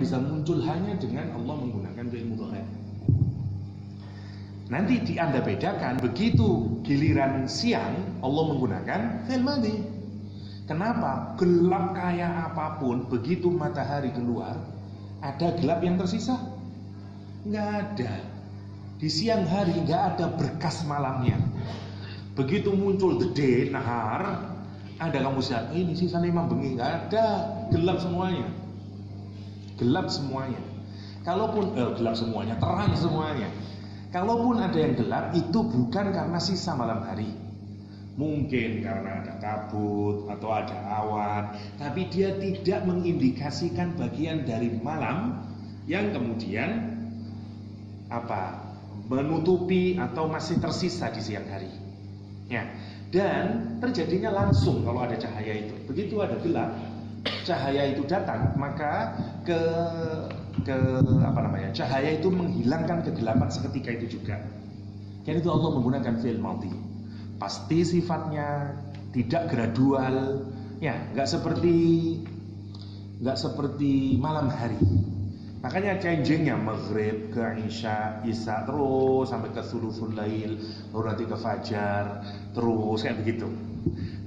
bisa muncul hanya dengan Allah menggunakan fi'il mudhari'. Nanti Anda bedakan begitu giliran siang Allah menggunakan fi'il madhi. Kenapa? Gelap kayak apapun, begitu matahari keluar, ada gelap yang tersisa? Nggak ada. Di siang hari nggak ada berkas malamnya. Begitu muncul the day, nahar, ada kamu lihat, ini sisa 5 bengi, nggak ada, gelap semuanya. Gelap semuanya. Kalaupun gelap semuanya, terang semuanya. Kalaupun ada yang gelap, itu bukan karena sisa malam hari. Mungkin karena ada kabut atau ada awan, tapi dia tidak mengindikasikan bagian dari malam yang kemudian menutupi atau masih tersisa di siang hari. Ya. Dan terjadinya langsung kalau ada cahaya itu. Begitu ada gelap, cahaya itu datang, maka cahaya itu menghilangkan kegelapan seketika itu juga. Dan itu Allah menggunakan fi'il madhi. Pasti sifatnya tidak gradual, ya, nggak seperti malam hari. Makanya changingnya maghrib ke isya terus sampai ke sulusul lail, baru nanti ke fajar, terus kayak begitu.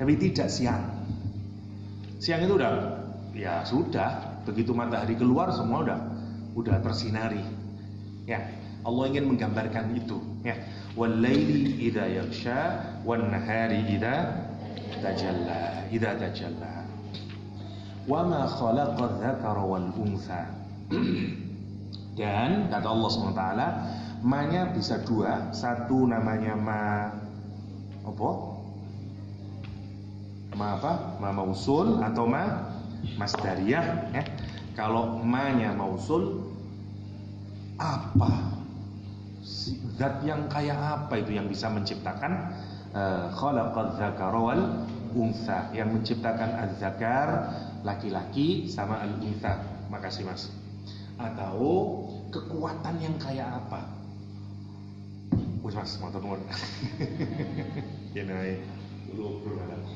Tapi tidak siang. Siang itu sudah begitu matahari keluar semua udah tersinari. Ya, Allah ingin menggambarkan itu, ya. Wal laili idza yaghsha wan nahari idza tajalla. Wa ma khalaqa dzakara wal untha. Dan kata Allah SWT, ma-nya bisa dua. Satu namanya ma mausul atau ma masdariyah, ya. Kalau ma-nya mausul, apa zat yang kayak apa itu yang bisa menciptakan khalaqadz dzakara wal untha, yang menciptakan az-zakar laki-laki sama al-untha. Makasih Mas. Atau kekuatan yang kayak apa? Mas, matur nuwun.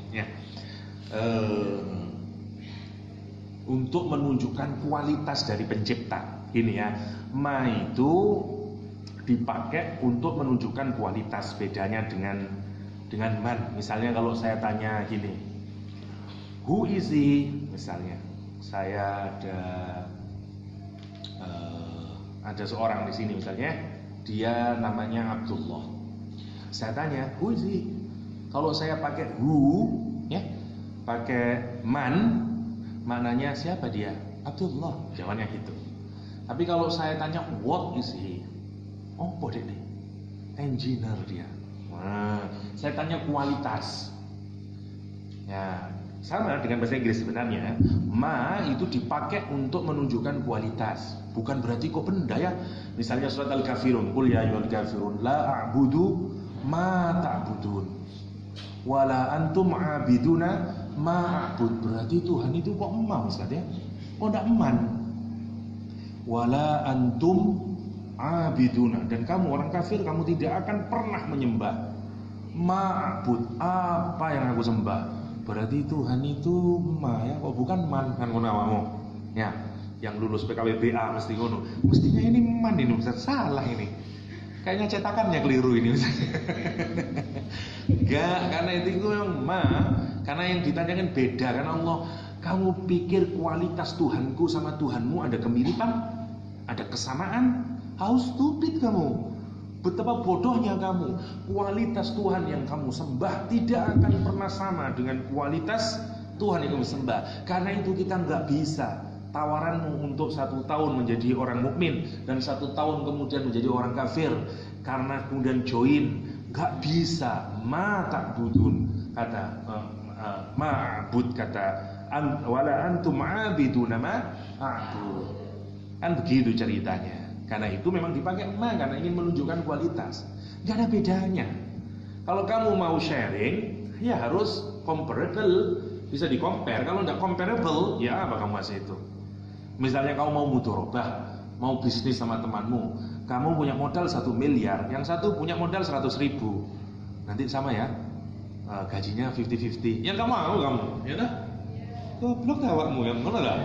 Ya. Untuk menunjukkan kualitas dari pencipta. Ini ya, ma itu dipakai untuk menunjukkan kualitas. Bedanya dengan man. Misalnya kalau saya tanya gini, who is he? Misalnya, saya ada seorang di sini misalnya, dia namanya Abdullah. Saya tanya, who is he? Kalau saya pakai who, ya, pakai man, maknanya siapa dia? Abdullah. Jawabannya gitu. Tapi kalau saya tanya what is he? Oh, boleh nih. Engineer dia. Nah, saya tanya kualitas. Ya, sama dengan bahasa Inggris sebenarnya. Ma itu dipakai untuk menunjukkan kualitas. Bukan berarti kok benda ya. Misalnya surat Al-Kafirun, qul ya ayyuhal kafirun la a'budu ma ta'budun wala antum 'abiduna ma a'bud. Berarti Tuhan itu kok emam Ustaz ya? Oh, enggak eman. Wala antum 'abiduna, dan kamu orang kafir, kamu tidak akan pernah menyembah ma'bud, apa yang aku sembah. Berarti Tuhan itu ma ya, kok bukan man kan ngono awakmu. Ya, yang lulus PKWBA mesti ngono. Mestinya ini man ini Ustaz, salah ini. Kayaknya cetakannya keliru ini Ustaz. Enggak, karena itu memang ma, karena yang ditanyakan beda. Karena Allah, kamu pikir kualitas Tuhanku sama Tuhanmu ada kemiripan? Ada kesamaan? How stupid kamu. Betapa bodohnya kamu. Kualitas Tuhan yang kamu sembah tidak akan pernah sama dengan kualitas Tuhan yang kamu sembah. Karena itu kita nggak bisa. Tawaranmu untuk 1 tahun menjadi orang mukmin dan 1 tahun kemudian menjadi orang kafir, karena kemudian join, nggak bisa. Ma ta'budun, kata ma'bud, kata wala antum 'abiduna ma a'bud. Kan begitu ceritanya. Karena itu memang dipakai ma, karena ingin menunjukkan kualitas. Gak ada bedanya. Kalau kamu mau sharing, ya harus comparable, bisa di-compare. Kalau tidak comparable, ya apa kamu kasih itu? Misalnya kamu mau mudharabah, mau bisnis sama temanmu, kamu punya modal 1 miliar, yang satu punya modal 100.000. Nanti sama ya, gajinya 50-50. Yang kamu mau kamu, ya dah? Goblok awakmu yang mana lah?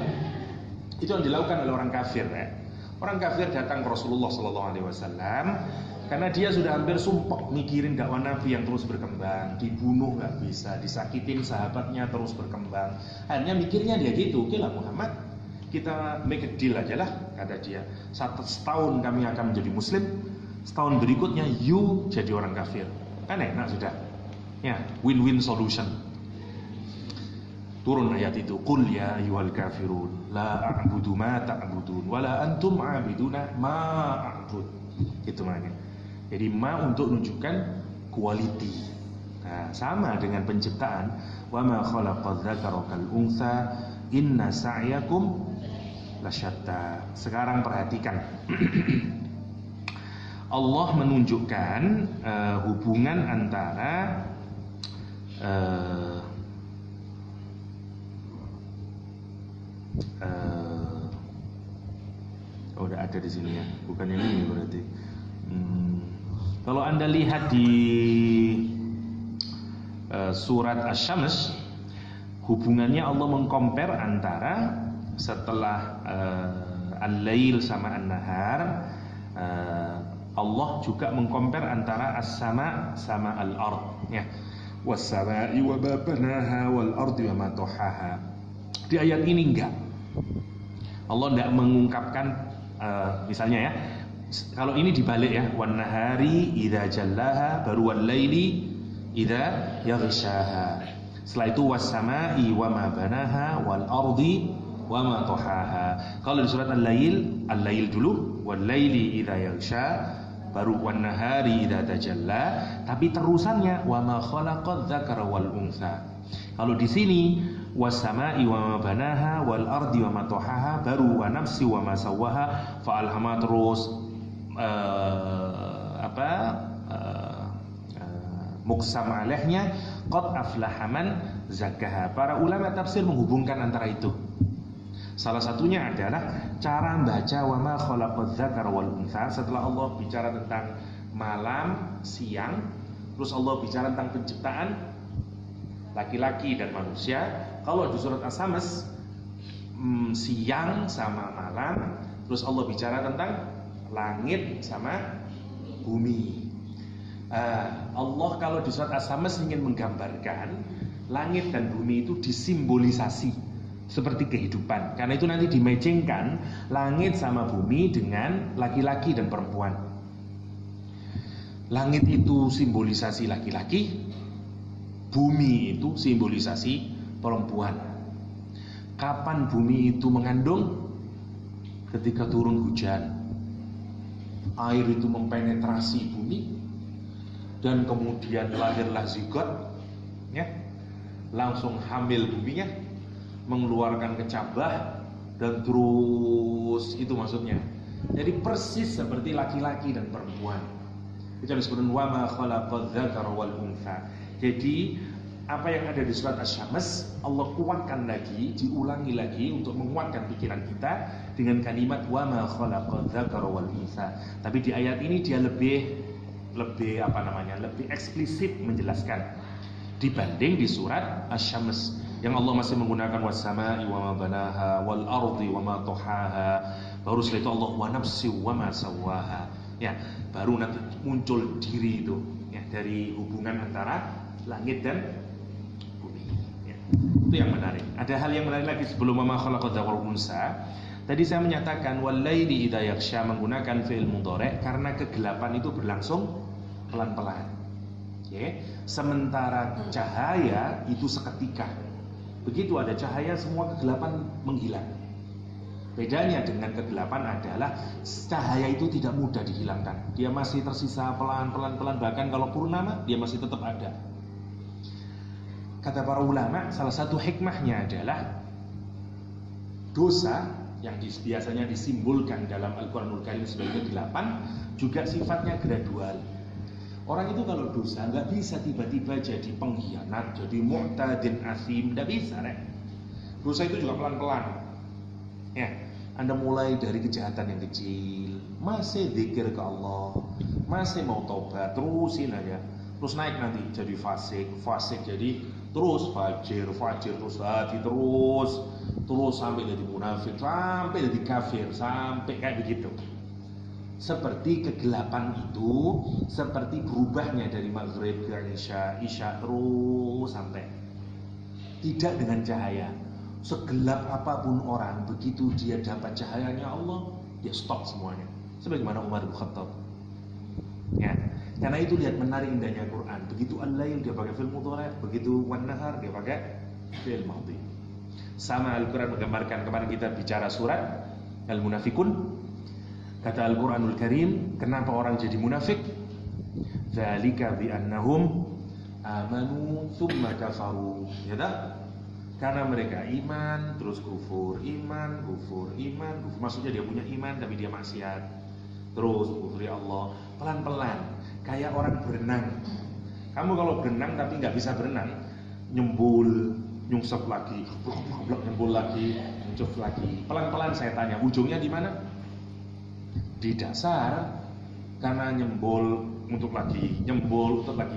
Itu yang dilakukan oleh orang kafir ya. Orang kafir datang ke Rasulullah SAW karena dia sudah hampir sumpek mikirin dakwah Nabi yang terus berkembang, dibunuh nggak bisa, disakitin sahabatnya terus berkembang. Akhirnya mikirnya dia gitu, oke lah Muhammad, kita make a deal aja lah, kata dia. Setahun kami akan menjadi Muslim, setahun berikutnya you jadi orang kafir. Kan enak sudah. Ya, win-win solution. Turun ayat itu, qul ya ayyuhal kafirun la a'budu ma ta'budun wala antum 'abiduna ma a'bud. Itu maknanya. Jadi ma untuk menunjukkan quality. Nah, sama dengan penciptaan, wa ma khalaqadz dzakara kal untha inna sa'yakum lasyatta. Sekarang perhatikan. Allah menunjukkan hubungan antara udah ada di sini ya, bukan yang ini berarti. Kalau Anda lihat di surat Asy-Syams, hubungannya Allah mengcompare antara setelah al-lail sama an-nahar, Allah juga mengcompare antara as-sama sama al-ard ya. Was-sama'i wa ma banaha wal ardi wa ma tahaha. Di ayat ini enggak. Allah tidak mengungkapkan misalnya ya, kalau ini dibalik ya, wan nahari idza jallaha baru wal laili idza yaghshaha. Setelah itu was sama'i wa ma banaha wal ardi wa ma tahaha. Kalau di surat al-lail dulu, wal laili idza yaghsha, baru wan nahari idza tajalla, tapi terusannya wa ma khalaqadz dzakara wal untha. Kalau di sini was-sama'i wa ma banaha wal ardi wa ma tahaha, baru wa nafsi wa ma sawwaha fa alhama, terus muqsam alaihnya qad aflaha man zakkaha. Para ulama tafsir menghubungkan antara itu. Salah satunya adalah cara membaca wa ma khalaqadz dzakara wal untha. Setelah Allah bicara tentang malam, siang, terus Allah bicara tentang penciptaan laki-laki dan manusia. Kalau di surat As-Syams siang sama malam, terus Allah bicara tentang langit sama bumi. Allah kalau di surat As-Syams ingin menggambarkan langit dan bumi itu disimbolisasi seperti kehidupan. Karena itu nanti dimejengkan langit sama bumi dengan laki-laki dan perempuan. Langit itu simbolisasi laki-laki, bumi itu simbolisasi perempuan. Kapan bumi itu mengandung? Ketika turun hujan, air itu mempenetrasi bumi dan kemudian lahirlah zigot ya, langsung hamil buminya, mengeluarkan kecabah dan terus, itu maksudnya. Jadi persis seperti laki-laki dan perempuan. Itu yang disebut wa ma khalaqadz dzakara wal untha. Jadi apa yang ada di surat Asy-Syams Allah kuatkan lagi, diulangi lagi untuk menguatkan pikiran kita dengan kalimat wa ma khalaqadz dzakara wal untha. Tapi di ayat ini dia lebih eksplisit menjelaskan dibanding di surat Asy-Syams yang Allah masih menggunakan was-sama'i wa ma banaha wal ardi wa ma tahaha. Baru setelah itu Allah wa nafsi wa ma sawwaha. Ya, baru nanti muncul diri itu ya, dari hubungan antara langit dan bumi ya. Itu yang menarik. Ada hal yang menarik lagi sebelum ma khalaqadz dzakara wal untha. Tadi saya menyatakan wal laili idza yaghsha menggunakan fi'il mudhari' karena kegelapan itu berlangsung pelan-pelan. Okay. Sementara cahaya itu seketika. Begitu ada cahaya semua kegelapan menghilang. Bedanya dengan kegelapan adalah cahaya itu tidak mudah dihilangkan. Dia masih tersisa pelan-pelan, bahkan kalau purnama dia masih tetap ada. Kata para ulama, salah satu hikmahnya adalah dosa yang biasanya disimbolkan dalam Al-Quranul Karim sebagai kegelapan juga sifatnya gradual. Orang itu kalau dosa nggak bisa tiba-tiba jadi pengkhianat, jadi mu'tadin asim, nggak bisa. Dosa itu juga pelan-pelan. Ya, Anda mulai dari kejahatan yang kecil, masih zikir ke Allah, masih mau tobat, terusin aja. Terus naik nanti jadi fasik jadi terus fajir terus hati terus terus sampai jadi munafik, sampai jadi kafir, sampai kayak begitu. Seperti kegelapan itu, seperti berubahnya dari maghrib ke isya, isya terus sampai tidak dengan cahaya. Segelap apapun orang, begitu dia dapat cahayanya Allah, dia stop semuanya. Sebagaimana Umar bin Khattab. Ya, karena itu lihat menarik indahnya Quran. Begitu al-lail dia pakai fi'il mudhari', begitu wan-nahar dia pakai fi'il madhi. Sama Al-Quran menggambarkan, kemarin kita bicara surat Al-Munafikun. Kata Al-Quranul Karim, kenapa orang jadi munafik? Dzalika bi'annahum amanu tsumma kafaru. Ya tak? Karena mereka iman terus kufur, iman, kufur, iman, kufur. Maksudnya dia punya iman tapi dia maksiat. Terus kufur Allah pelan-pelan, kayak orang berenang. Kamu kalau berenang tapi nggak bisa berenang, nyembul, nyungsep lagi, nyembul lagi, nyungsep lagi. Pelan-pelan saya tanya, ujungnya di mana? Di dasar, karena nyembul untuk lagi, nyembul untuk lagi,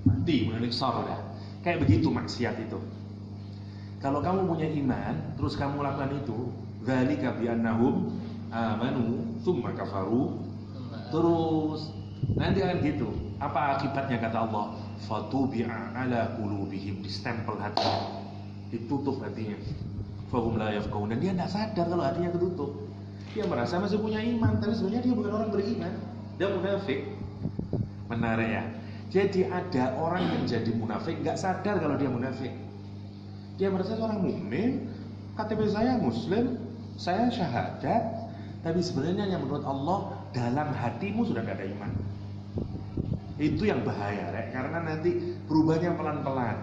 mati, menyesal udah. Kayak begitu maksiat itu. Kalau kamu punya iman, terus kamu lakukan itu, dzalika bi'annahum amanu tsumma kafaru, terus nanti akan gitu. Apa akibatnya kata Allah? Fatubi'a ala qulubihim, distempel hati, ditutup hatinya. Fahum la yafqahun, dan dia tidak sadar kalau hatinya ketutup. Dia merasa masih punya iman, tapi sebenarnya dia bukan orang beriman. Dia munafik. Menarik ya. Jadi ada orang yang jadi munafik nggak sadar kalau dia munafik. Dia merasa seorang mukmin, KTP saya muslim, saya syahadat, tapi sebenarnya yang menurut Allah dalam hatimu sudah nggak ada iman. Itu yang bahaya, Rek, karena nanti berubahnya pelan-pelan.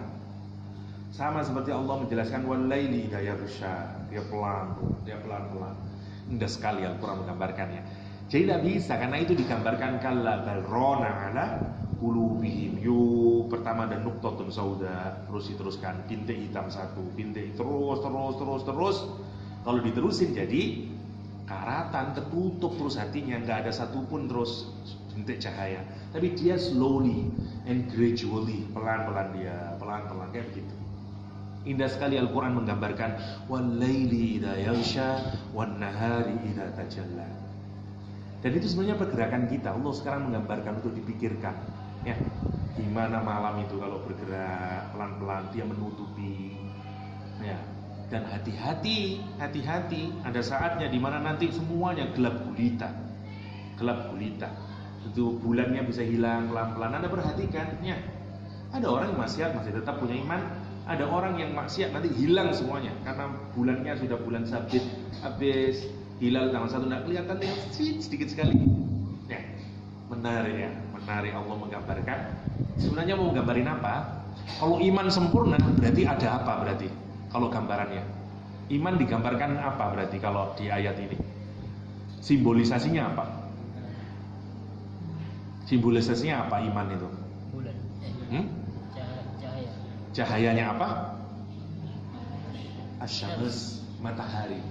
Sama seperti Allah menjelaskan wal-laili idza yaghsha, dia pelan-pelan. Indah sekali Al-Quran menggambarkannya. Jadi tidak bisa, karena itu digambarkan kalla bal rona ala qulubihim. Pertama ada nuqtatun sauda, terus diteruskan bintik hitam satu, bintik terus. Kalau diterusin jadi karatan, tertutup terus hatinya, nggak ada satupun terus bintik cahaya. Tapi dia slowly and gradually, pelan-pelan kayak begitu. Indah sekali Al-Quran menggambarkan wal-laili idza yaghsha wan-nahari idza tajalla. Dan itu sebenarnya pergerakan kita. Allah sekarang menggambarkan untuk dipikirkan, ya. Gimana malam itu kalau bergerak pelan-pelan dia menutupi, ya. Dan hati-hati, ada saatnya di mana nanti semuanya gelap gulita. Itu bulannya bisa hilang pelan-pelan. Anda perhatikan, ya. Ada orang yang masih tetap punya iman. Ada orang yang maksiat nanti hilang semuanya karena bulannya sudah bulan sabit, habis hilal tanggal 1 tidak kelihatan, sedikit sekali. Ya, menarik Allah menggambarkan. Sebenarnya mau gambarin apa? Kalau iman sempurna berarti ada apa berarti? Kalau gambarannya, iman digambarkan apa berarti kalau di ayat ini? Simbolisasinya apa? Simbolisasinya apa iman itu? Bulan. Cahayanya apa? Asyams, matahari.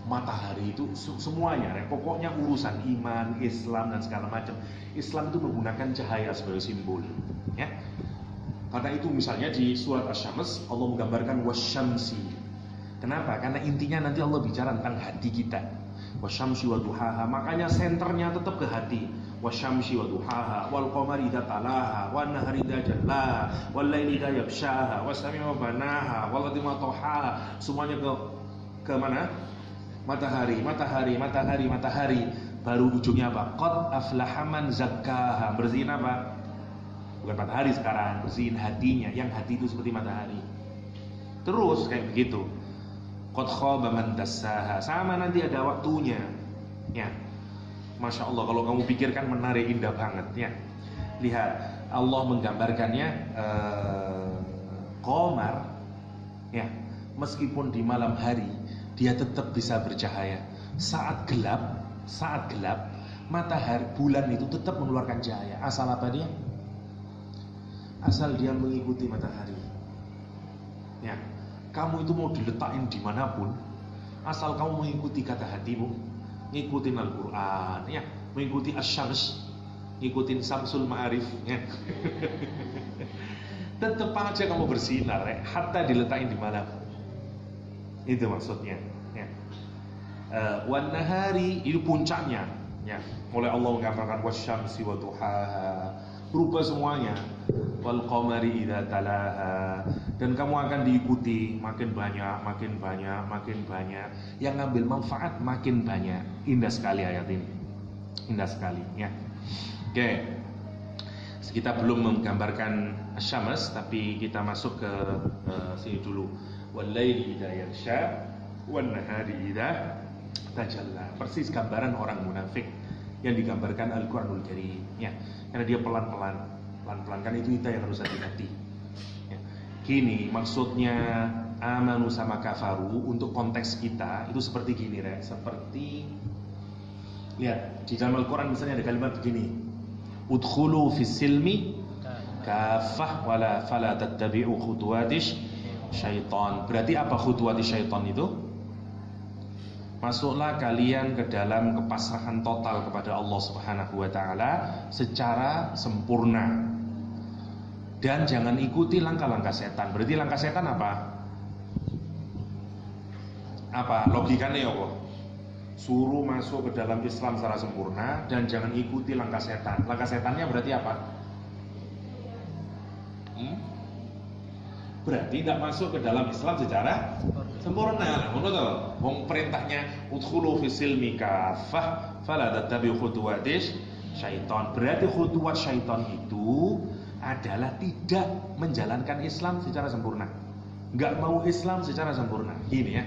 Matahari itu semuanya, pokoknya urusan iman, Islam dan segala macam. Islam itu menggunakan cahaya sebagai simbol, ya. Karena itu misalnya di surat Asyams Allah menggambarkan wasyamsi. Kenapa? Karena intinya nanti Allah bicara tentang hati kita. Wasyamsi wa duhaha, makanya senternya tetap ke hati. Wasyamsi wa duhaha wal qamari idza talaha wan nahari idza jallaha wal laili idza yaghshaha was sami'i wa banaha wal ardi ma tahaha. Semuanya ke mana? Matahari. Baru ujungnya apa? Qad aflaha man zakkaha. Bersihin apa? Bukan matahari sekarang, bersihin hatinya. Yang hati itu seperti matahari. Terus kayak begitu. Qad khaba man dassaha. Sama nanti ada waktunya. Ya. Masya Allah, kalau kamu pikirkan menarik, indah banget, ya. Lihat, Allah menggambarkannya qamar, ya. Meskipun di malam hari dia tetap bisa bercahaya. Saat gelap, matahari, bulan itu tetap mengeluarkan cahaya. Asal apa dia? Asal dia mengikuti matahari. Ya, kamu itu mau diletakin dimanapun, asal kamu mengikuti kata hatimu. Ngikutin Al-Quran, ya, mengikuti Asy-Syams, ngikutin Samsul Ma'arif, ya. Tetap aja kamu bersinar, hatta diletakin di mana. Itu maksudnya. Ya. Wan nahari itu puncaknya. Ya. Mulai Allah menggambarkan wasyamsi wa duhaha, berubah semuanya. Wal qamari idza talaha, dan kamu akan diikuti makin banyak, makin banyak, makin banyak. Yang ngambil manfaat makin banyak. Indah sekali ayat ini. Indah sekali, ya. Oke. Kita belum menggambarkan syams, tapi kita masuk ke sini dulu. Wal laili idza yaghsha wan nahari idza tajalla. Persis gambaran orang munafik yang digambarkan Al-Qur'anul Karim, ya. Karena dia pelan-pelan kan itu kita yang harus hati-hati. Ya. Gini, maksudnya amanu sama kafaru untuk konteks kita itu seperti gini, seperti lihat di dalam Al-Qur'an misalnya ada kalimat begini. Udkhulu fis silmi kafah wala fala tattabi'u khutuwatish syaitan. Berarti apa khutuwatish syaitan itu? Masuklah kalian ke dalam kepasrahan total kepada Allah Subhanahu wa taala secara sempurna. Dan jangan ikuti langkah-langkah setan. Berarti langkah setan apa? Apa logikanya ya Allah? Suruh masuk ke dalam Islam secara sempurna dan jangan ikuti langkah setan. Langkah setannya berarti apa? Berarti tidak masuk ke dalam Islam secara sempurna. Menurut wong perintahnya udkhulu fis silmi kafah fala tattabi'u khutuwatish syaitan. Berarti khutuwat syaitan itu adalah tidak menjalankan Islam secara sempurna. Enggak mau Islam secara sempurna. Gini ya.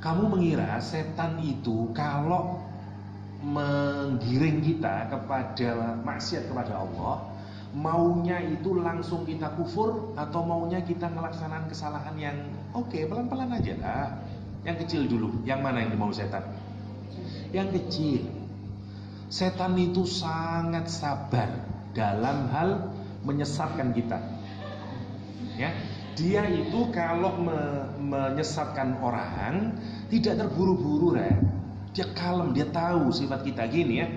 Kamu mengira setan itu kalau menggiring kita kepada maksiat kepada Allah, maunya itu langsung kita kufur atau maunya kita melaksanakan kesalahan yang oke, pelan-pelan aja lah. Yang kecil dulu. Yang mana yang dimau setan? Yang kecil. Setan itu sangat sabar dalam hal menyesatkan kita. Ya, dia itu kalau menyesatkan orang tidak terburu-buru, dia kalem, dia tahu sifat kita gini ya.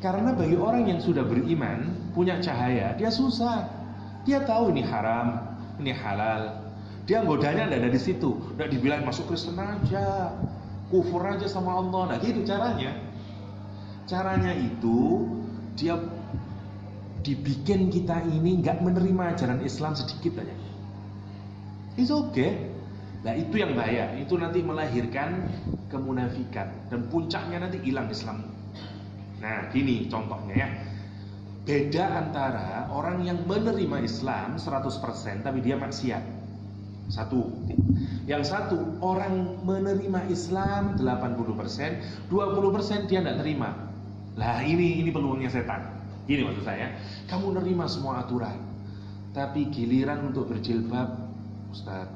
Karena bagi orang yang sudah beriman, punya cahaya, dia susah. Dia tahu ini haram, ini halal. Dia godanya tidak ada di situ. Tidak dibilang masuk Kristen aja, kufur aja sama Allah. Nah gitu caranya. Caranya itu dia dibikin kita ini nggak menerima ajaran Islam sedikit aja. It's okay. Nah itu yang bahaya. Itu nanti melahirkan kemunafikan dan puncaknya nanti hilang Islam. Nah gini contohnya ya. Beda antara orang yang menerima Islam 100% tapi dia maksiat. Satu. Yang satu, orang menerima Islam 80%, 20% dia tidak terima. Lah ini peluangnya setan. Gini maksud saya, kamu nerima semua aturan, tapi giliran untuk berjilbab, Ustaz,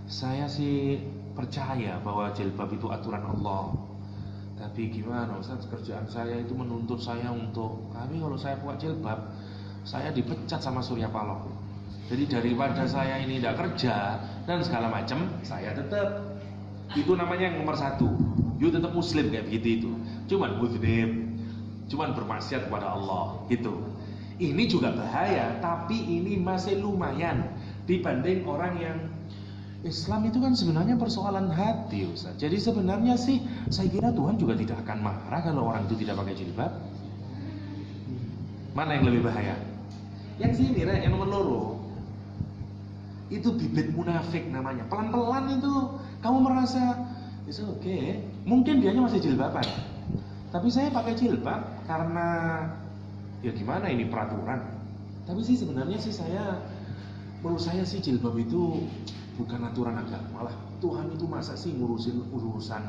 saya sih percaya bahwa jilbab itu aturan Allah. Tapi gimana Ustaz, kerjaan saya itu menuntut saya untuk, tapi kalau saya buka jilbab, saya dipecat sama Surya Paloh. Jadi daripada saya ini tidak kerja dan segala macam, saya tetap. Itu namanya yang nomor satu. You tetap Muslim kayak begitu itu. Cuman mudhib, cuman bermaksiat kepada Allah gitu. Ini juga bahaya, tapi ini masih lumayan dibanding orang yang Islam itu kan sebenarnya persoalan hati, Ustaz. Jadi sebenarnya sih saya kira Tuhan juga tidak akan marah kalau orang itu tidak pakai jilbab. Mana yang lebih bahaya? Yang sini, yang nomor loro. Itu bibit munafik namanya. Pelan-pelan itu kamu merasa it's okay. Mungkin dianya masih jilbaban. Tapi saya pakai jilbab karena ya gimana ini peraturan. Tapi sih sebenarnya sih menurut saya sih jilbab itu bukan aturan agama lah. Tuhan itu masa sih ngurusin urusan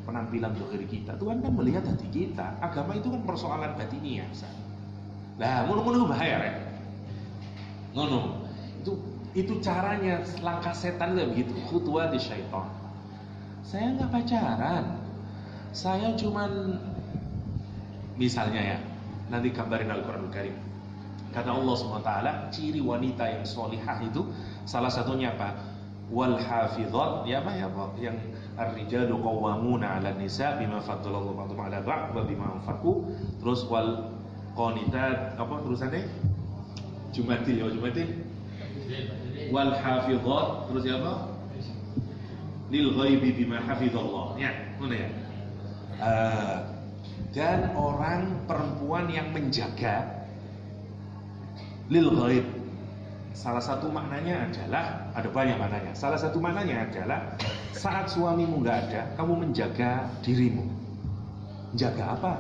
penampilan zahir kita. Tuhan kan melihat hati kita. Agama itu kan persoalan batiniah. Lah, ngono-ngono bahaya rek. Ngono. Itu caranya, langkah setan itu begitu. Khutuwat syaitan. Saya nggak pacaran. Saya cuman misalnya ya, nanti gambarin Al-Qur'anul Karim. Kata Allah SWT, ciri wanita yang solihah itu salah satunya apa? Wal hafizat, ya apa ya Pak? Yang ar-rijalu qawwamuna 'alan nisa bima faddalallahu ba'dhum 'ala ba'd wa bima anfaqu. Terus wal qanitat, apa terusannya? Jumatil ya, Jumatil. Wal hafizat terus ya apa? Lil ghaibi bima hafizallah. Ya, mana ya? Dan orang perempuan yang menjaga lil ghaib. Salah satu maknanya adalah, ada banyak maknanya. Salah satu maknanya adalah saat suamimu nggak ada, kamu menjaga dirimu. Jaga apa?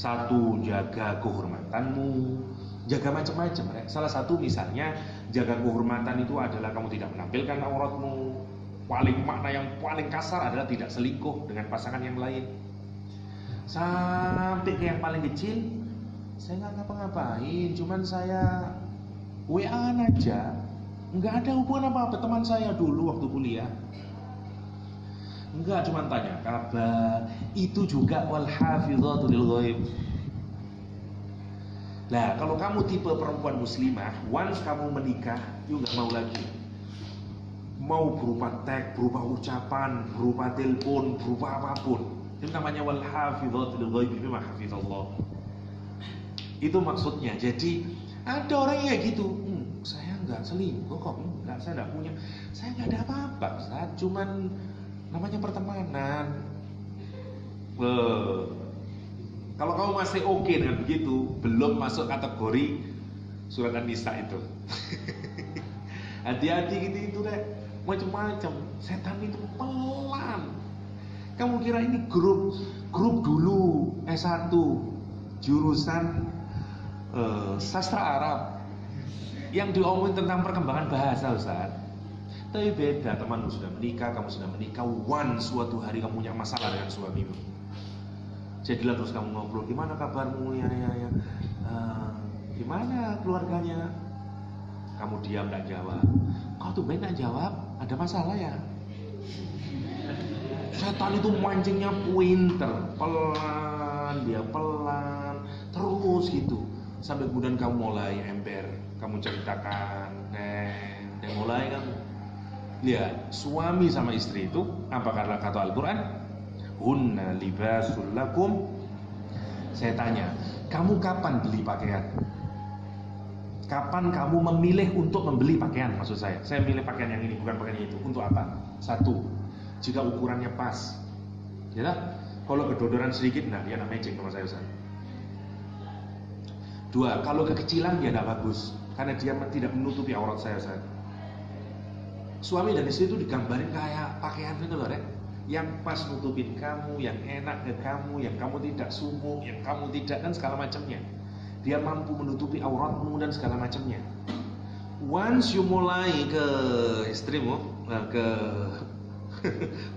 Satu, jaga kehormatanmu, jaga macam-macam. Salah satu misalnya jaga kehormatan itu adalah kamu tidak menampilkan auratmu. Paling makna yang paling kasar adalah tidak selingkuh dengan pasangan yang lain. Sampai ke yang paling kecil, saya nggak ngapa-ngapain, cuman saya WA-an aja, nggak ada hubungan apa-apa. Teman saya dulu waktu kuliah, enggak, cuman tanya kabar. Itu juga wal hafizatu lil ghaib. Nah, kalau kamu tipe perempuan muslimah, once kamu menikah, you nggak mau lagi. Mau berupa teks, berupa ucapan, berupa telepon, berupa apapun. Itu namanya wal hafizatu lil ghaib bima hafizallah. Itu maksudnya. Jadi ada orang yang gitu, saya nggak selingkuh kok, enggak, saya nggak punya, saya nggak ada apa-apa, Ustaz, cuman namanya pertemanan. Kalau kamu masih oke dengan begitu, belum masuk kategori surat An-Nisa itu. Hati-hati gitu itu deh, macam-macam. Setan itu pelan. Kamu kira ini grup dulu S1 jurusan sastra Arab yang diomongin tentang perkembangan bahasa, Ustaz. Tapi beda, temanmu sudah menikah, kamu sudah menikah. Once suatu hari kamu punya masalah dengan suamimu, jadilah terus kamu ngobrol, gimana kabarmu ya. Gimana keluarganya? Kamu diam, gak jawab. Kau tuh benar jawab, ada masalah ya? Setan itu mancingnya pinter, pelan, dia pelan, terus gitu. Sampai kemudian kamu mulai ember, kamu ceritakan, dan mulai kamu lihat suami sama istri itu apa kata Al-Quran? Hunna libasul lakum. Saya tanya, kamu kapan beli pakaian? Kapan kamu memilih untuk membeli pakaian? Maksud saya milih pakaian yang ini, bukan pakaian itu. Untuk apa? Satu, jika ukurannya pas, ya. Kalau kedodoran sedikit, nah dia nak matching sama saya, Ustaz. Dua, kalau kekecilan dia tidak bagus, karena dia tidak menutupi aurat saya. Suami dan istri itu digambarin kayak pakaian itu loh, Rek. Yang pas nutupin kamu, yang enak ke kamu, yang kamu tidak sumuk, yang kamu tidak, dan segala macamnya. Dia mampu menutupi auratmu dan segala macamnya. Once you mulai ke istrimu, ke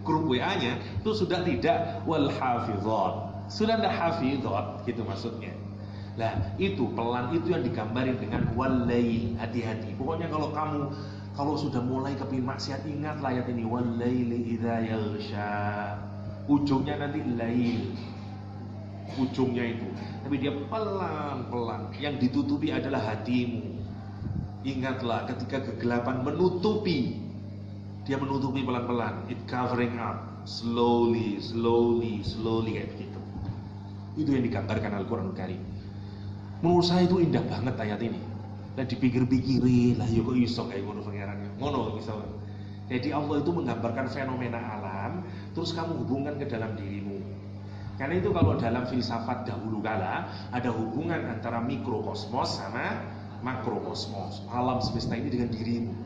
grup WA-nya, itu sudah tidak wal hafizat, sudah tidak hafizat, gitu maksudnya. Nah, itu pelan, itu yang digambarin dengan walail, hati-hati. Pokoknya kalau sudah mulai kepingin maksiat, ingatlah ayat ini, walaili idza yaghsha. Ujungnya nanti lail, ujungnya itu. Tapi dia pelan-pelan. Yang ditutupi adalah hatimu. Ingatlah ketika kegelapan menutupi, dia menutupi pelan-pelan. It covering up, slowly kayak begitu. Itu yang digambarkan Al-Quran Karim. Menurut saya itu indah banget ayat ini. Dan dipikir-pikirin, lah yo kok iso kayak ngono pengirannya. Ngono iso. Jadi Allah itu menggambarkan fenomena alam, terus kamu hubungkan ke dalam dirimu. Karena itu kalau dalam filsafat dahulu kala ada hubungan antara mikrokosmos sama makrokosmos. Alam semesta ini dengan dirimu.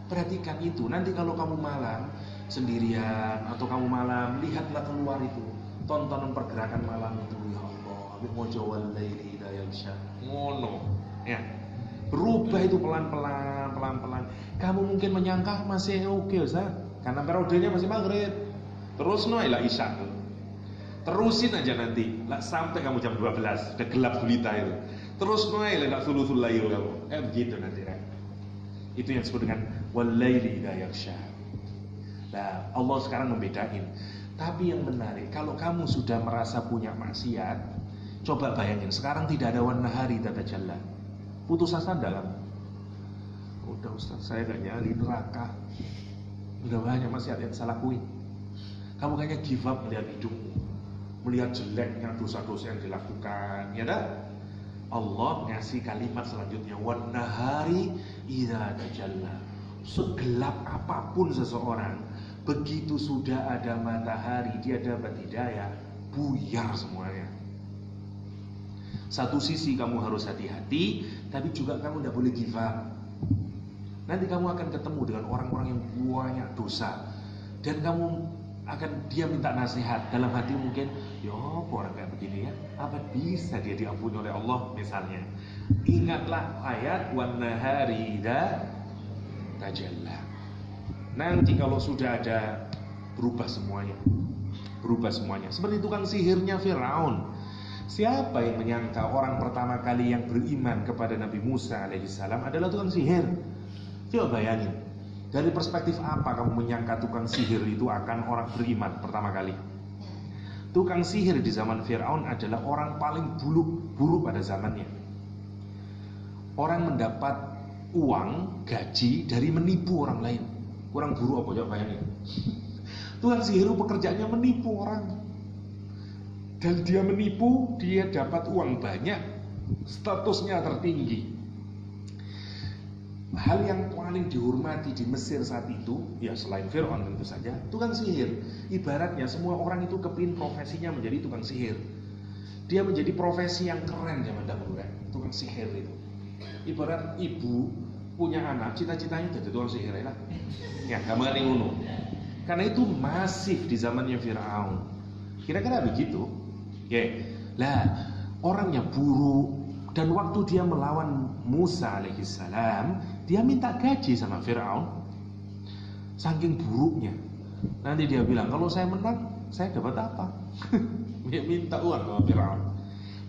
Perhatikan itu. Nanti kalau kamu malam sendirian atau kamu malam, lihatlah keluar itu. Tontonan pergerakan malam itu, ya Allah. Mojo wal laili idza yaghsha. Ngono. Ya. Berubah itu pelan-pelan. Kamu mungkin menyangka masih oke, Ustaz, karena periodenya masih maghrib. Terus lah isya. Terusin aja nanti, sampai kamu jam 12, udah gelap gulita itu. Terus lah enggak sulusul lail kamu. Begitu nanti kan. Itu yang disebut dengan wal laili idza yaghsha. Nah, Allah sekarang membedain. Tapi yang menarik, kalau kamu sudah merasa punya maksiat, coba bayangin, sekarang tidak ada warna hari tatajalla. Putus asa dalam. Udah Ustaz, saya gak nyali neraka. Udah banyak maksiat yang saya lakuin. Kamu kayaknya give up melihat hidupmu, melihat jeleknya dosa-dosa yang dilakukan, ya dah. Allah ngasih kalimat selanjutnya, wan nahari idza tajalla. Segelap apapun seseorang, begitu sudah ada matahari, dia dapat hidayah, buyar semuanya. Satu sisi kamu harus hati-hati, tapi juga kamu tidak boleh give up. Nanti kamu akan ketemu dengan orang-orang yang banyak dosa, dan kamu akan, dia minta nasihat dalam hati mungkin, ya orang kayak begini ya, apa bisa dia diampuni oleh Allah misalnya. Ingatlah ayat wan nahari idza tajalla. Nanti kalau sudah ada, berubah semuanya. Seperti tukang sihirnya Firaun. Siapa yang menyangka orang pertama kali yang beriman kepada Nabi Musa alaihissalam adalah tukang sihir? Coba bayangin, dari perspektif apa kamu menyangka tukang sihir itu akan orang beriman pertama kali? Tukang sihir di zaman Firaun adalah orang paling buruk pada zamannya. Orang mendapat uang, gaji dari menipu orang lain. Kurang buruk apa? Coba bayangin. Tukang sihir pekerjaannya menipu orang. Dan dia menipu, dia dapat uang banyak, statusnya tertinggi. Hal yang paling dihormati di Mesir saat itu, ya selain Fir'aun tentu saja, tukang sihir. Ibaratnya semua orang itu kepingin profesinya menjadi tukang sihir. Dia menjadi profesi yang keren zaman dahulu kan, tukang sihir itu. Ibarat ibu punya anak, cita-citanya jadi tukang sihir ya lah. Ya, gambar ngono. Karena itu masif di zamannya Fir'aun. Kira-kira begitu. Ya, lah orangnya buruk. Dan waktu dia melawan Musa alaihissalam, dia minta gaji sama Fir'aun. Saking buruknya. Nanti dia bilang, kalau saya menang, saya dapat apa? Dia minta uang sama Fir'aun.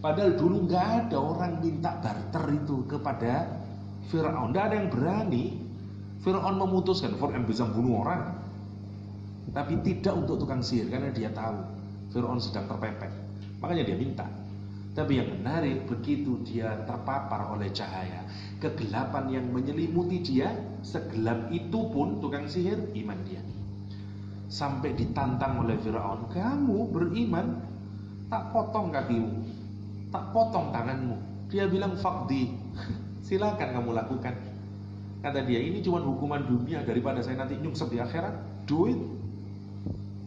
Padahal dulu gak ada orang minta barter itu kepada Fir'aun. Gak ada yang berani. Fir'aun memutuskan, Fir'aun bisa bunuh orang, tapi tidak untuk tukang sihir, karena dia tahu Fir'aun sedang terpepet. Makanya dia minta. Tapi yang menarik, begitu dia terpapar oleh cahaya, kegelapan yang menyelimuti dia, segelap itu pun tukang sihir, iman dia. Sampai ditantang oleh Fir'aun, kamu beriman, tak potong kakimu, tak potong tanganmu. Dia bilang, faqdi, silakan kamu lakukan. Kata dia, ini cuma hukuman dunia, daripada saya nanti nyungsep di akhirat, do it.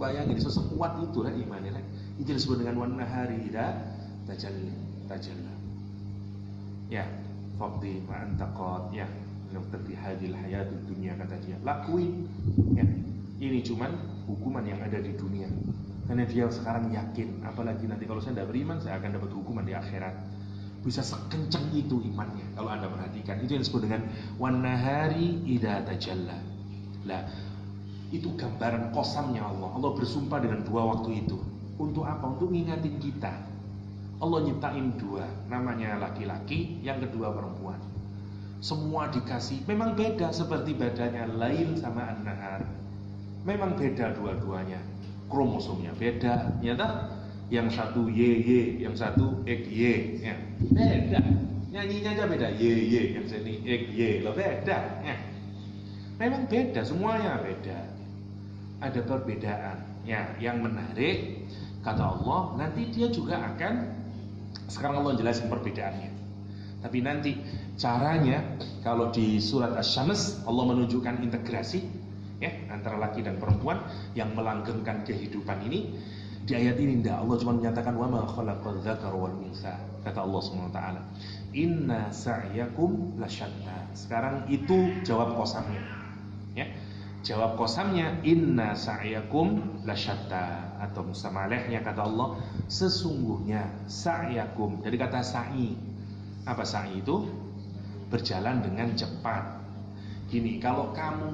Bayangin, sesekuat itu lah imannya. Itu disebut dengan wan nahari idza tajalla. Ya, faqdi ma anta qad, ya, nuqtadi hadil hayatud dunya, kata dia. Lakuin. Ya. Ini cuman hukuman yang ada di dunia. Karena dia sekarang yakin, apalagi nanti kalau saya tidak beriman, saya akan dapat hukuman di akhirat. Bisa sekencang itu imannya. Kalau Anda perhatikan, itu yang disebut dengan wan nahari idza tajalla. Lah, itu gambaran qasamnya Allah. Allah bersumpah dengan dua waktu itu. Untuk apa? Untuk ngingatin kita. Allah nyiptain dua, namanya laki-laki, yang kedua perempuan. Semua dikasih, memang beda seperti badannya lain sama an-nahar. Memang beda dua-duanya. Kromosomnya beda, nyata. Yang satu YY, yang satu XY, ya. Beda. Nyanyinya aja beda, YY, yang sini XY, lo beda. Ya. Memang beda, semuanya beda. Ada perbedaan. Ya, yang menarik, kata Allah, nanti dia juga akan, sekarang Allah jelasin perbedaannya. Tapi nanti caranya, kalau di surat Asy-Syams Allah menunjukkan integrasi, ya, antara laki dan perempuan yang melanggengkan kehidupan ini. Di ayat ini tidak, Allah cuma menyatakan wa ma khalaqal dzakara wal unsa. Kata Allah SWT, inna sa'yakum lasyatta. Sekarang itu jawab qasamnya. Ya. Jawab qasamnya inna sa'yakum lasyatta, atau mustamalihnya kata Allah, sesungguhnya sa'yakum dari kata sa'i. Apa sa'i itu? Berjalan dengan cepat. Gini, kalau kamu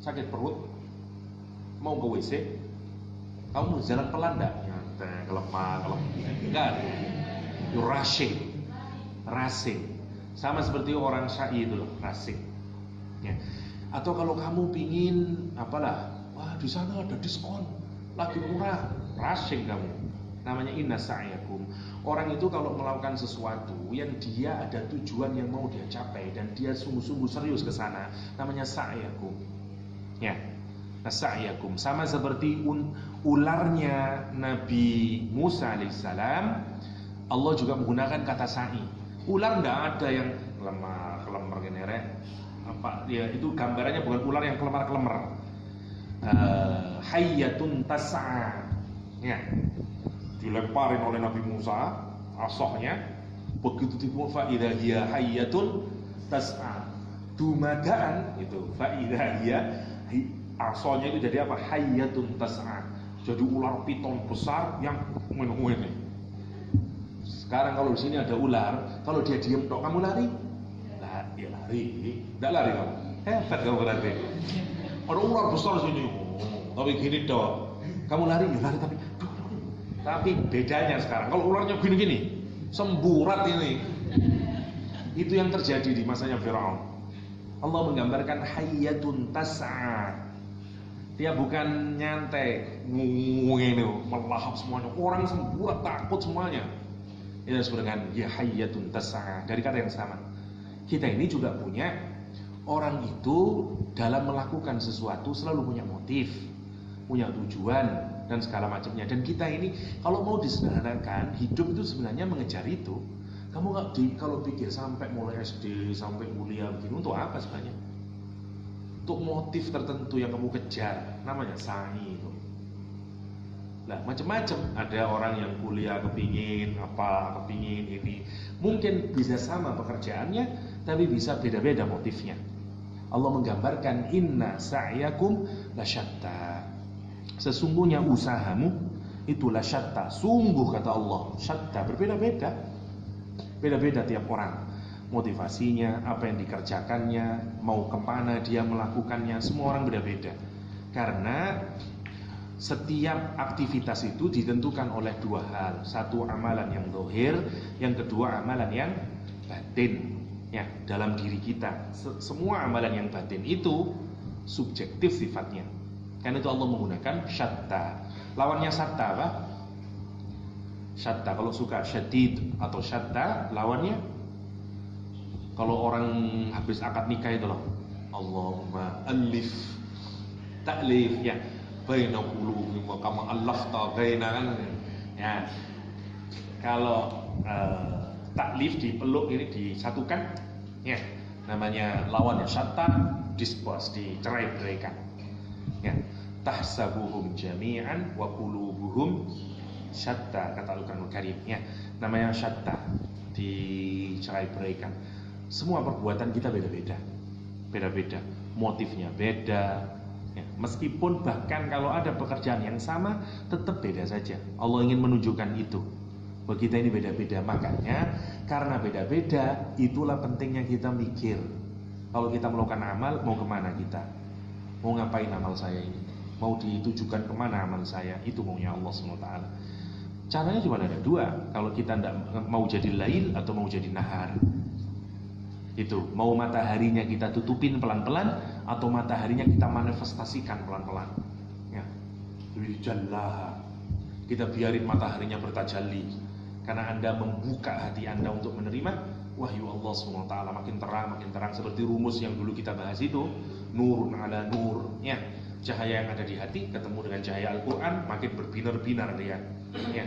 sakit perut, mau ke WC, kamu jalan pelan enggak? Kalau enggak, you rushing. Sama seperti orang sa'i itu loh, rushing. Ya. Atau kalau kamu pingin apalah, wah di sana ada diskon, lagi murah, rushing kamu. Namanya inna sa'yakum. Orang itu kalau melakukan sesuatu yang dia ada tujuan yang mau dia capai dan dia sungguh-sungguh serius ke sana, namanya sa'yakum. Ya. Nah, sa'yakum sama seperti ularnya Nabi Musa alaihissalam Allah juga menggunakan kata sa'i. Ular enggak ada yang kelemar gini apa ya, itu gambarannya bukan ular yang kelemar-kelemar. Hayyatun tas'a. Ya. Dilemparin oleh Nabi Musa asahnya, begitu tiba fa idza hiya hayyatun tas'a. Dumadaan itu fa idza hiya asahnya itu jadi apa? Hayyatun tas'a. Jadi ular piton besar yang ngene-ngene. Sekarang kalau di sini ada ular, kalau dia diem tok kamu lari? Lah, ya lari. Enggak lari kamu. Hebat kamu berarti. Ada ular besar sini. Tapi gini tok. Kamu lari, ya lari tapi bedanya sekarang kalau ularnya gini-gini, semburat ini. Itu yang terjadi di masanya Firaun. Allah menggambarkan hayyatun tas'a. Dia bukan nyantai, ngene melahap semuanya. Orang semburat takut semuanya. Itu disebut dengan ya hayyatun tas'a, dari kata yang sama. Kita ini juga punya orang itu dalam melakukan sesuatu selalu punya motif, punya tujuan dan segala macamnya. Dan kita ini kalau mau disederhanakan, hidup itu sebenarnya mengejar itu. Kamu kalau pikir sampai mulai SD sampai kuliah begini untuk apa sebenarnya? Untuk motif tertentu yang kamu kejar, namanya sa'i itu. Nah, macam-macam. Ada orang yang kuliah kepingin ini. Mungkin bisa sama pekerjaannya, tapi bisa beda-beda motifnya. Allah menggambarkan inna sa'yakum lasyatta. Sesungguhnya usahamu itu lasyatta. Sungguh kata Allah, syatta, berbeda-beda. Beda-beda tiap orang. Motivasinya, apa yang dikerjakannya, mau kemana dia melakukannya, semua orang beda-beda. Karena setiap aktivitas itu ditentukan oleh dua hal. Satu amalan yang zahir, yang kedua amalan yang batin. Ya, dalam diri kita. Semua amalan yang batin itu subjektif sifatnya. Karena itu Allah menggunakan syatta. Lawannya syatta apa? Syatta. Kalau suka syadid atau syatta, lawannya kalau orang habis akad nikah itu loh, Allahumma alif ta'lif ya baina qulubi wa kama allafta baina kan ya. Kalau taklif dipeluk ini disatukan ya, namanya lawannya syatta, dispose, dicerai-beraikan ya. Tahsabuhum jami'an wa qulubuhum syatta, kata Al-Qur'anul Karim ya. Namanya syatta, dicerai-beraikan. Semua perbuatan kita beda-beda. Beda-beda, motifnya beda ya. Meskipun bahkan kalau ada pekerjaan yang sama, tetap beda saja. Allah ingin menunjukkan itu bahwa kita ini beda-beda. Makanya karena beda-beda, itulah pentingnya kita mikir. Kalau kita melakukan amal, mau kemana kita? Mau ngapain amal saya ini? Mau ditujukan kemana amal saya? Itu maunya Allah SWT. Caranya cuma ada dua. Kalau kita tidak mau jadi lail atau mau jadi nahar, itu mau mataharinya kita tutupin pelan-pelan atau mataharinya kita manifestasikan pelan-pelan ya. Wijallah, kita biarin mataharinya bertajalli. Karena Anda membuka hati Anda untuk menerima wahyu Allah SWT, makin terang seperti rumus yang dulu kita bahas itu, nurun ala nur ya. Cahaya yang ada di hati ketemu dengan cahaya Al-Quran, makin berbinar-binar dia ya.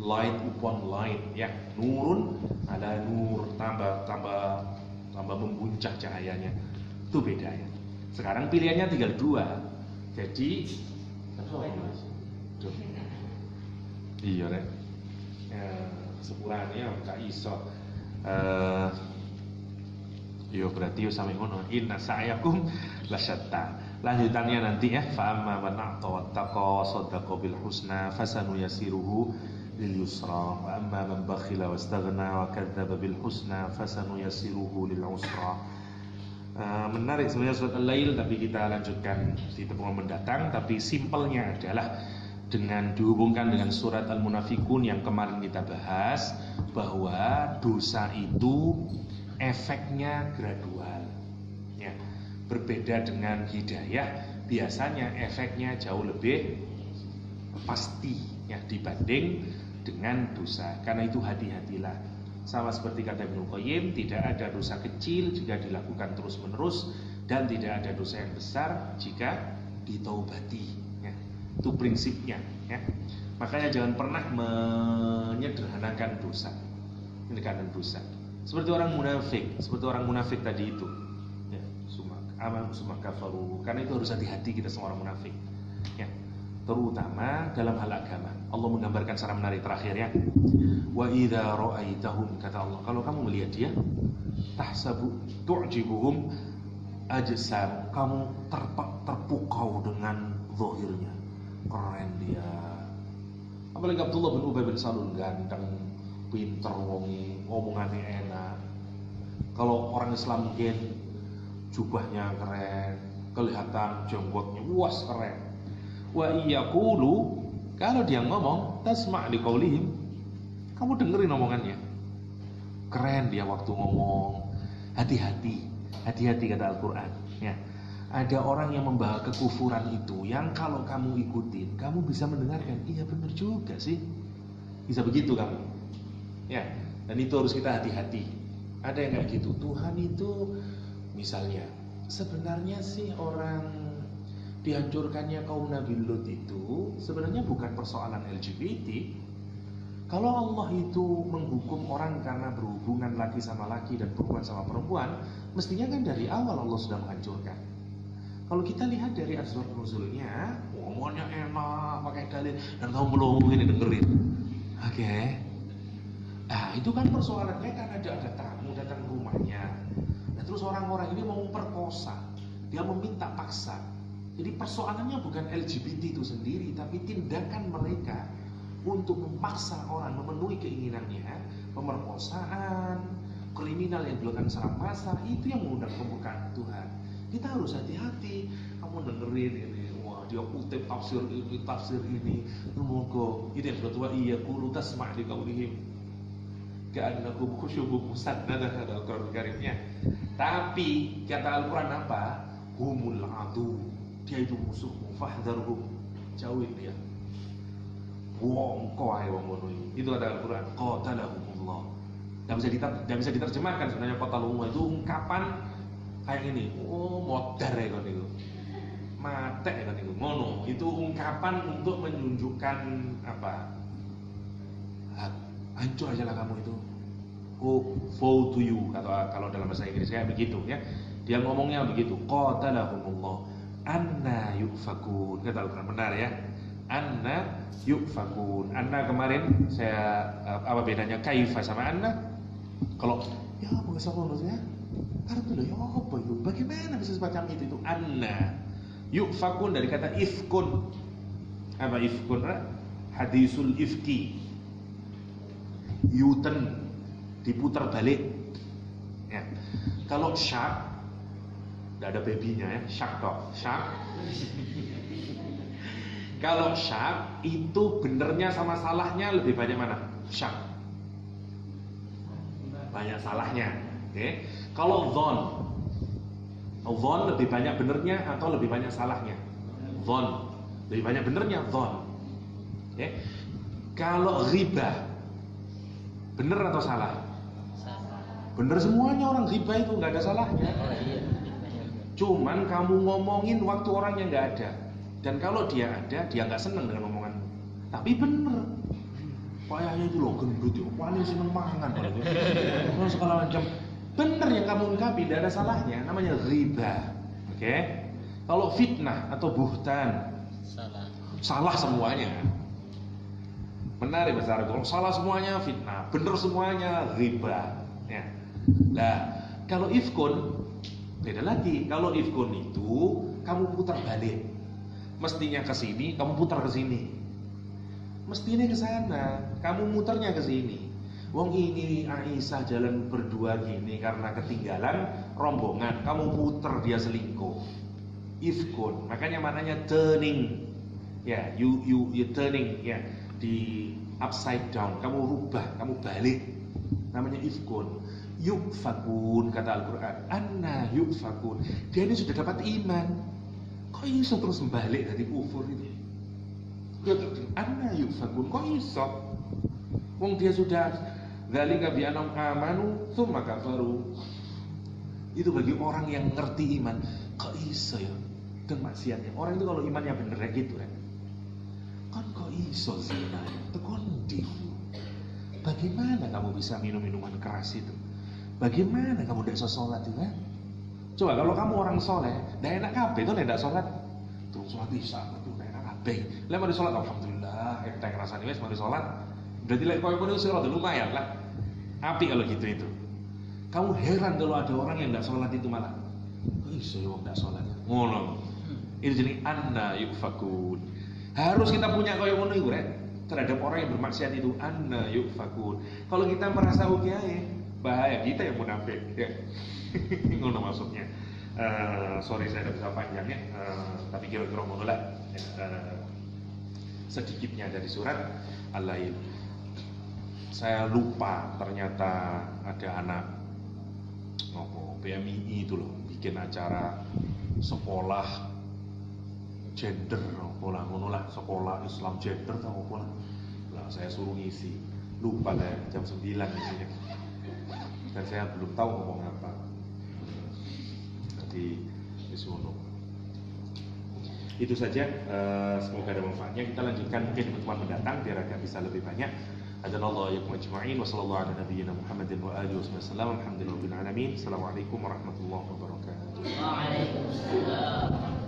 Light upon light ya, nurun ala nur, tambah membuncah cahayanya. Itu beda ya. Sekarang pilihannya tinggal dua. Jadi iya rek ya, sepurane gak iso yo berarti yo sampe ngono, inna sa'yakum lasyatta. Lanjutannya nanti ya, fa amma man a'ta wattaqa saddaqa bil husna fasanuyasiruhu lil yusra wa amma man bakhila wastaghna wa kadzdzaba bil husna fasanuyasiruhu lil usra. Menarik sebenarnya surat Al-Lail, tapi kita lanjutkan di pertemuan mendatang. Tapi simpelnya adalah dengan dihubungkan dengan surat Al-Munafikun yang kemarin kita bahas, bahwa dosa itu efeknya gradual ya. Berbeda dengan hidayah, biasanya efeknya jauh lebih pasti ya dibanding dengan dosa. Karena itu hati-hatilah. Sama seperti kata Ibnu Qayyim, tidak ada dosa kecil jika dilakukan terus-menerus, dan tidak ada dosa yang besar jika ditaubati ya. Itu prinsipnya, ya. Makanya jangan pernah menyederhanakan dosa. Menyederhanakan dosa. Seperti orang munafik tadi itu. Ya, summa kafaru. Karena itu harus hati-hati kita semua orang munafik. Ya. Terutama dalam hal agama. Allah menggambarkan secara menarik terakhir, ya. Wa idza ra'aitahum, kata Allah, kalau kamu melihat dia, tahsabu tu'jibuhum ajsam, kamu terpukau dengan zahirnya. Keren dia. Apalagi Abdullah bin Ubay bin Salul, ganteng, pinter, ngomongannya enak. Kalau orang Islam mungkin jubahnya keren, kelihatan jenggotnya, was keren. Wa iyaqulu, kalau dia ngomong, tasma' liqaulihim, kamu dengerin omongannya. Keren dia waktu ngomong. Hati-hati kata Al-Qur'an, ya. Ada orang yang membawa kekufuran itu, yang kalau kamu ikutin, kamu bisa mendengarkan, iya benar juga sih. Bisa begitu kamu. Ya, dan itu harus kita hati-hati. Ada yang kayak gitu. Tuhan itu misalnya, sebenarnya sih orang dihancurkannya kaum Nabi Lut itu sebenarnya bukan persoalan LGBT. Kalau Allah itu menghukum orang karena berhubungan laki sama laki dan perempuan sama perempuan, mestinya kan dari awal Allah sudah menghancurkan. Kalau kita lihat dari asbab nuzulnya, ngomongnya enak, pakai dalil, dan kamu belum ini dengerin. Oke. Nah, itu kan persoalannya kan ada tamu datang ke rumahnya. Nah, terus orang-orang ini mau memperkosa. Dia meminta paksa. Jadi persoalannya bukan LGBT itu sendiri, tapi tindakan mereka untuk memaksa orang memenuhi keinginannya, pemerkosaan, kriminal yang dilakukan secara massal, itu yang mengundang kemurkaan Tuhan. Kita harus hati-hati. Kamu dengerin ini, wah dia kutip tafsir ini, semoga ini yang bertua iya qulu tasma' li qaulihim ka'annakum khusyubun musannadah, ada Al-Qur'an Karimnya. Tapi kata Al-Qur'an apa? Humul adu, dia itu musuhmu, fahdharhum, jauhin dia. Wong koe wong ngono iki. Itu kata Al-Qur'an, qatalahumullah. Dan bisa diterjemahkan sebenarnya qatalahum itu ungkapan kayak gini, modar ya kan itu, mate ya kan itu, ngono. Itu ungkapan untuk menunjukkan apa? Hancur aja lah kamu itu. Fall to you, kalau dalam bahasa Inggris kayak begitu, ya. Dia ngomongnya begitu, qatalahumullah, anna yufakun. Kata Al-Quran benar, ya. Anna yufakun. Anna kemarin saya apa bedanya kaifa sama anna? Kalau ya bahasa maksudnya karena dulu ya apa itu? Bagaimana bisa semacam itu? Itu anna yufakun dari kata ifkun. Apa ifkun? Hadisul ifki. Yuten, diputar balik. Ya. Kalau syak, tidak ada babynya, ya. Syak toh, syak. Kalau syak itu benernya sama salahnya lebih banyak mana? Syak. Banyak salahnya. Oke. Kalau dhon lebih banyak benernya atau lebih banyak salahnya? Dhon lebih banyak benernya, dhon. Oke. Kalau riba, bener atau salah? Bener semuanya, orang riba itu nggak ada salahnya. Cuman kamu ngomongin waktu orangnya nggak ada, dan kalau dia ada, dia nggak seneng dengan omonganmu. Tapi bener, payahnya itu loh gendut itu, paling seneng mangan. Kalau segala macam, bener yang kamu ungkapin, tidak ada salahnya. Namanya riba. Oke? Kalau fitnah atau buhtan, salah semuanya. Benar ya bahasa Arab. Kalau salah semuanya fitnah, benar semuanya riba. Ya. Nah, kalau ifkun beda lagi. Kalau ifkun itu kamu putar balik. Mestinya ke sini, kamu putar ke sini. Mestinya ke sana, kamu muternya ke sini. Wong ini Aisyah jalan berdua gini karena ketinggalan rombongan, kamu putar dia selingkuh. Ifkun, makanya maknanya turning. Ya, you turning, ya. Di upside down, kamu rubah, kamu balik, namanya ifkun. Yufakun, kata Al-Quran, anna yufakun, dia ini sudah dapat iman, kok iso terus balik dari kufur itu? Anna yufakun, kok iso? Wong dia sudah dzalika bi annahum amanu tsumma kafaru. Itu bagi orang yang ngerti iman, kok iso ya? Dan maksiatnya orang itu kalau imannya bener ya gitu kan. Kan kok iso zina? Tekondi. Bagaimana kamu bisa minum minuman keras itu? Bagaimana kamu tidak bisa sholat itu kan? Coba kalau kamu orang soleh, tidak enak kabeh itu tidak sholat. Terus sholat isya itu tidak enak kabeh. Lah mari sholat alhamdulillah, kita ngerasani wis mari sholat. Berarti lek koyo ngono sholat lumayan lah. Api kalau gitu itu. Kamu heran kalau ada orang yang tidak sholat itu malah. Kok iso wong tidak sholat? Ngono. Itu jadi anna yufakun. Harus kita punya koyo ngono iku rek. Terhadap orang yang bermaksiat itu anna yufakun. Kalau kita merasa oke aja, bahaya kita yang munafik ya. Ngono maksudnya. Sorry saya tidak bisa panjangnya, tapi kira-kira ngono lah. Sedikitnya dari surat Al-Lail. Saya lupa ternyata ada anak PMII itu loh bikin acara sekolah gender pola ngono lah, sekolah Islam gender atau apa lah. Saya suruh ngisi, lupa lah jam 9 isinya. Dan saya belum tahu ngomong apa. Jadi disuruh. Itu saja, semoga ada manfaatnya. Kita lanjutkan mungkin di pertemuan mendatang biar agak bisa lebih banyak. Adanallahu iyyakum ajma'in wa sallallahu ala nabiyyina Muhammadin wa alihi wasallam. Alhamdulillahirabbil alamin. Assalamualaikum warahmatullahi wabarakatuh. Waalaikumsalam.